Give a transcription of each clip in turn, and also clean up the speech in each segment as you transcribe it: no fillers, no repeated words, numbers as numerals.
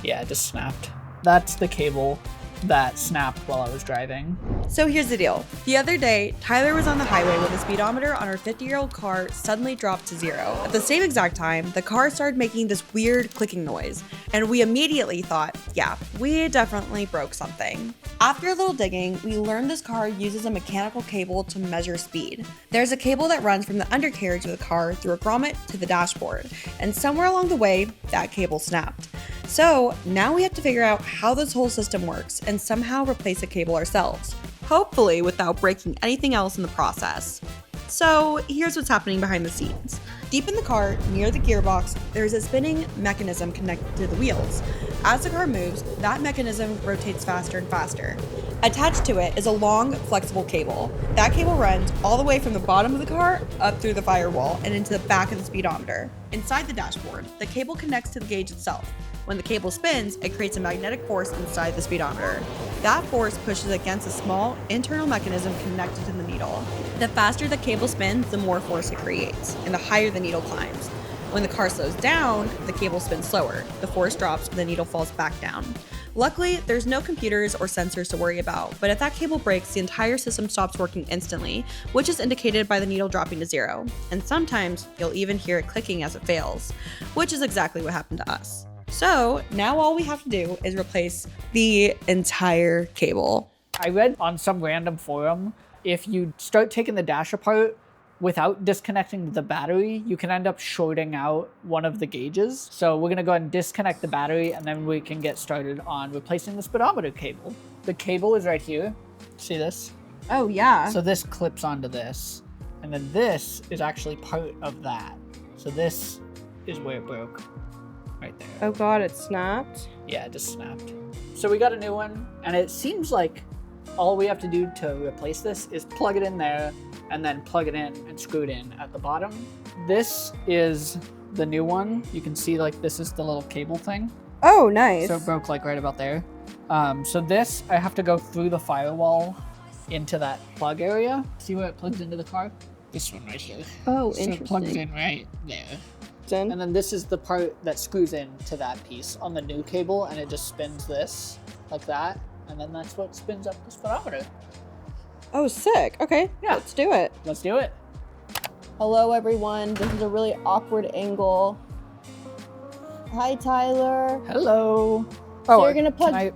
Yeah, it just snapped. That's the cable that snapped while I was driving. So here's the deal. The other day, Tyler was on the highway when the speedometer on our 50-year-old car suddenly dropped to 0. At the same exact time, the car started making this weird clicking noise, and we immediately thought, yeah, we definitely broke something. After a little digging, we learned this car uses a mechanical cable to measure speed. There's a cable that runs from the undercarriage of the car through a grommet to the dashboard, and somewhere along the way, that cable snapped. So now we have to figure out how this whole system works and somehow replace the cable ourselves, hopefully without breaking anything else in the process. So here's what's happening behind the scenes. Deep in the car, near the gearbox, there's a spinning mechanism connected to the wheels. As the car moves, that mechanism rotates faster and faster. Attached to it is a long, flexible cable. That cable runs all the way from the bottom of the car up through the firewall and into the back of the speedometer. Inside the dashboard, the cable connects to the gauge itself. When the cable spins, it creates a magnetic force inside the speedometer. That force pushes against a small internal mechanism connected to the needle. The faster the cable spins, the more force it creates, and the higher the needle climbs. When the car slows down, the cable spins slower. The force drops and the needle falls back down. Luckily, there's no computers or sensors to worry about, but if that cable breaks, the entire system stops working instantly, which is indicated by the needle dropping to 0. And sometimes, you'll even hear it clicking as it fails, which is exactly what happened to us. So now all we have to do is replace the entire cable. I read on some random forum, if you start taking the dash apart without disconnecting the battery, you can end up shorting out one of the gauges. So we're gonna go ahead and disconnect the battery and then we can get started on replacing the speedometer cable. The cable is right here. See this? Oh yeah. So this clips onto this. And then this is actually part of that. So this is where it broke. Right there. Oh god, it snapped? Yeah, it just snapped. So we got a new one, and it seems like all we have to do to replace this is plug it in there, and then plug it in and screw it in at the bottom. This is the new one. You can see like this is the little cable thing. Oh, nice. So it broke like right about there. So this, I have to go through the firewall into that plug area. See where it plugs into the car? This one right here. Oh, so interesting. It plugs in right there. And then this is the part that screws in to that piece on the new cable, and it just spins this like that, and then that's what spins up the speedometer. Oh, sick. Okay, yeah. Let's do it. Let's do it. Hello, everyone. This is a really awkward angle. Hi, Tyler. Hello. So you're gonna plug.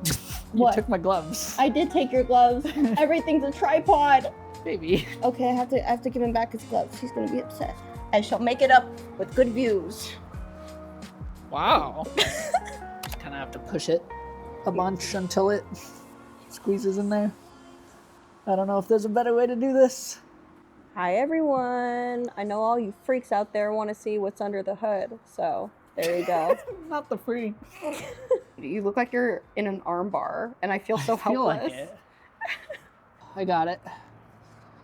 You took my gloves. I did take your gloves. Everything's a tripod. Maybe. Okay, I have to give him back his gloves. He's gonna be upset. I shall make it up with good views. Wow. Just kind of have to push it a bunch until it squeezes in there. I don't know if there's a better way to do this. Hi, everyone. I know all you freaks out there want to see what's under the hood, so there you go. Not the freak. You look like you're in an arm bar, and I feel so helpless. Like it. I got it.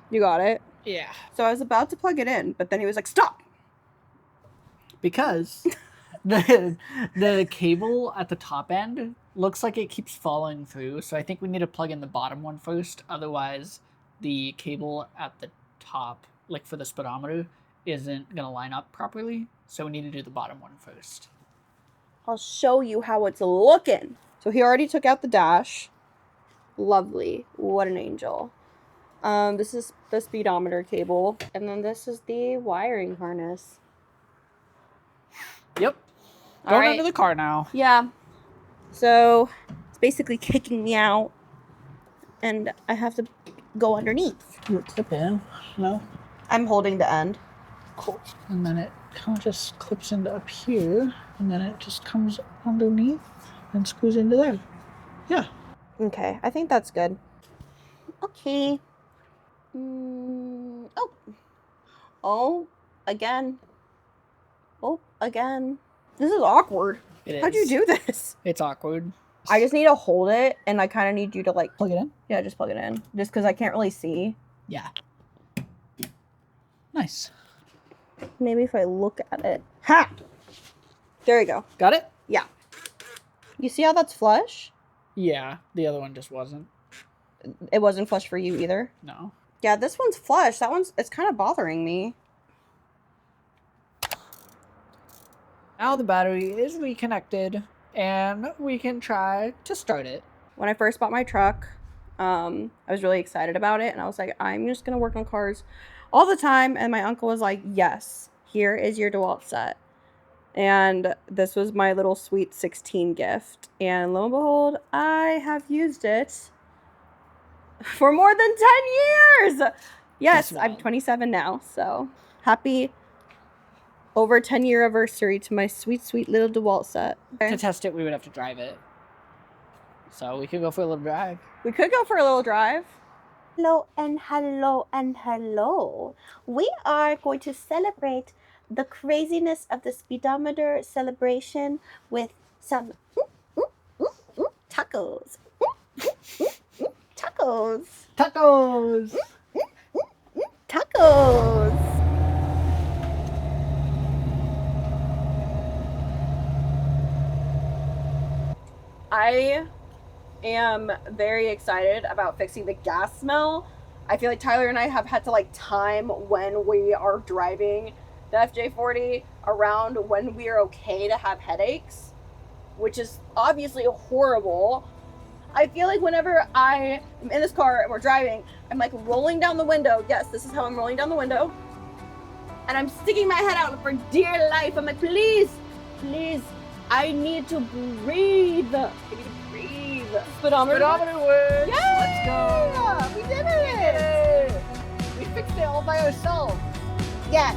You got it? Yeah. So I was about to plug it in, but then he was like, stop! Because the cable at the top end looks like it keeps falling through, so I think we need to plug in the bottom one first. Otherwise, the cable at the top, like for the speedometer, isn't going to line up properly. So we need to do the bottom one first. I'll show you how it's looking. So he already took out the dash. Lovely. What an angel. This is the speedometer cable, and then this is the wiring harness. Yep. Going into the car now. Yeah. So it's basically kicking me out, and I have to go underneath. You clip in? No? I'm holding the end. Cool. And then it kind of just clips into up here, and then it just comes underneath and screws into there. Yeah. Okay, I think that's good. Okay. Oh, again. Oh, again. This is awkward. It is. How'd you do this? It's awkward. I just need to hold it, and I kind of need you to, like... Plug it in? Yeah, just plug it in. Just because I can't really see. Yeah. Nice. Maybe if I look at it. Ha! There you go. Got it? Yeah. You see how that's flush? Yeah, the other one just wasn't. It wasn't flush for you either? No. Yeah, this one's flush. That one's... It's kind of bothering me. Now the battery is reconnected. and we can try to start it. When I first bought my truck, I was really excited about it, and I was like, I'm just gonna work on cars all the time. And my uncle was like, yes, here is your DeWalt set. And this was my little sweet 16 gift. And lo and behold, I have used it for more than 10 years. Yes, I'm 27 now. So happy over 10-year anniversary to my sweet, sweet little DeWalt set. To test it, we would have to drive it. So we could go for a little drive. We could go for a little drive. Hello and hello and hello. We are going to celebrate the craziness of the speedometer celebration with some tacos. Tacos. Tacos! Tacos. I am very excited about fixing the gas smell. I feel like Tyler and I have had to like time when we are driving the FJ40 around when we are okay to have headaches, which is obviously horrible. I feel like whenever I am in this car and we're driving, I'm like rolling down the window. Yes, this is how I'm rolling down the window. And I'm sticking my head out for dear life. I'm like, please, please, I need to breathe. I need to breathe. Speedometer works! Yay! Let's go! We did it! We fixed it all by ourselves. Yes.